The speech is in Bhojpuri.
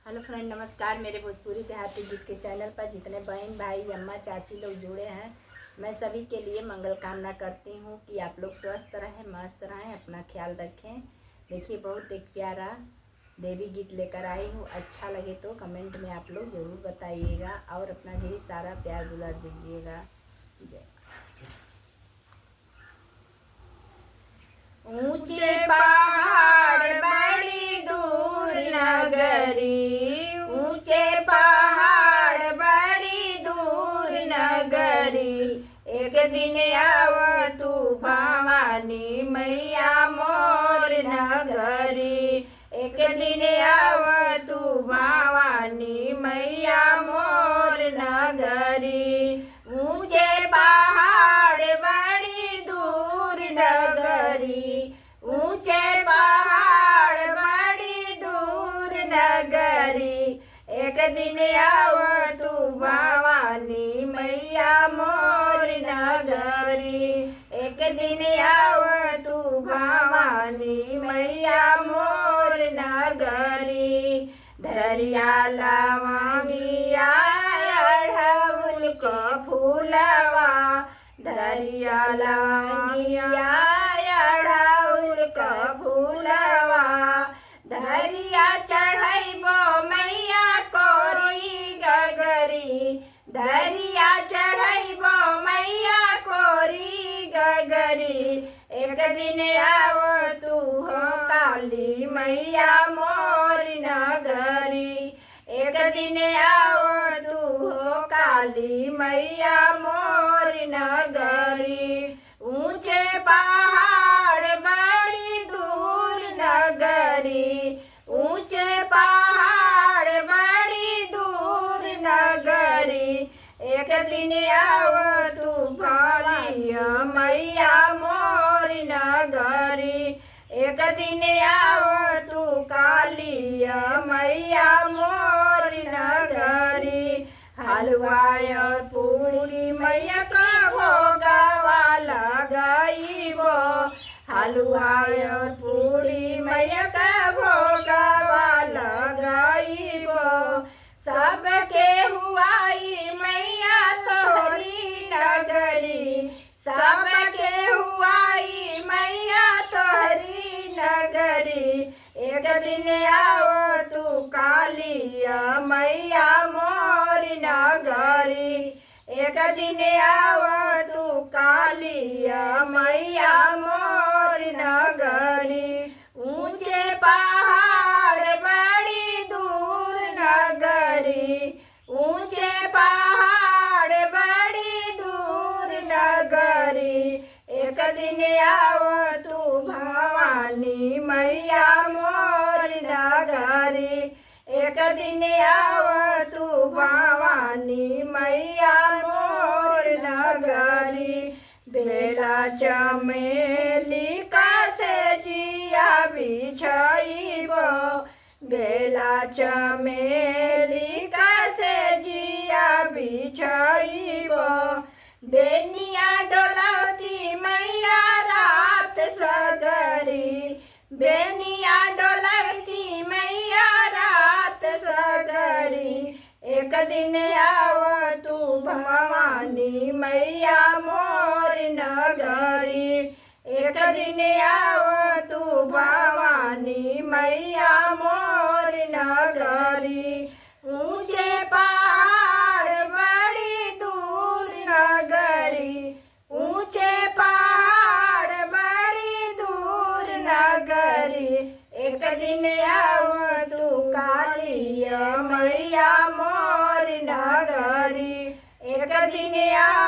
हेलो फ्रेंड, नमस्कार। मेरे भोजपुरी देहाती गीत के चैनल पर जितने बहन भाई अम्मा चाची लोग जुड़े हैं, मैं सभी के लिए मंगल कामना करती हूँ कि आप लोग स्वस्थ रहें, मस्त रहें, अपना ख्याल रखें। देखिए, बहुत एक प्यारा देवी गीत लेकर आई हूँ। अच्छा लगे तो कमेंट में आप लोग ज़रूर बताइएगा और अपना ढेर सारा प्यार दुलार दीजिएगा। जय। ऊंचे पहाड़ बड़ी दूर नगरी, ऊंचे पहाड़ बड़ी दूर नगरी, एक दिन आव तू भवानी मैया मोर नगरी, एक दिन आव तू भवानी मैया मोर नगरी। ऊंचे पहाड़ बड़ी दूर नगरी, ऊंचे पहाड़ बड़ी दूर नगरी, एक दिन आव तू भवानी मैया मोर नगरी, एक दिन आव तू भवानी मैया मोर नगरी। धरिया लवंगिया अड़हुल क फूलवा, धरिया लवंगिया अड़हुल क फूलवा, धरिया चढ़ैबो मैया कोरी गगरी, धरिया चढ़ैबो मैया कोरी गगरी, एक दिन आव तू हो काली मैया मोर नगरी, एक दिन आव तू हो काली मैया मोर नगरी। ऊंचे पहाड़ बड़ी दूर नगरी, ऊंचे पहाड़ बड़ी दूर नगरी, एक दिन आव तू काली मैया मोर नगरी, एक दिन आव तू काली मैया मोर नगरी। हलवा और पूरी मैया का भोगवा लगाइबो, हलवा और पूरी मैया का भोगवा लगाइबो, सबके हुआई मैया तोहरी नगरी, सबके हुआई मैया तोहरी नगरी, एक दिन आव तू काली मैया मोर नगरी, एक दिन आव तू काली मैया मोर नगरी। ऊंचे पहाड़ बड़ी दूर नगरी, ऊंचे पहाड़ बड़ी दूर नगरी, एक दिन आव तू भवानी मैया मोर नगरी, एक दिन आव तू भवानी मैया मोर नगरी। बेला चमेली का से जिया बिछाइबो, बेला चमेली का से जिया बिछाइबो, बेनिया डोलौती मैया रात सगरी, बेनिया डोलौती मैया रात सगरी, एक दिन आव तू भवानी मैया मोर नगरी, एक दिन आव तू भवानी मैया मोर नगरी। ऊंचे पहाड़ बड़ी दूर नगरी, ऊंचे पहाड़ बड़ी दूर नगरी, एक दिन आव तू काली मैया मोर नगरी, एक दिन आव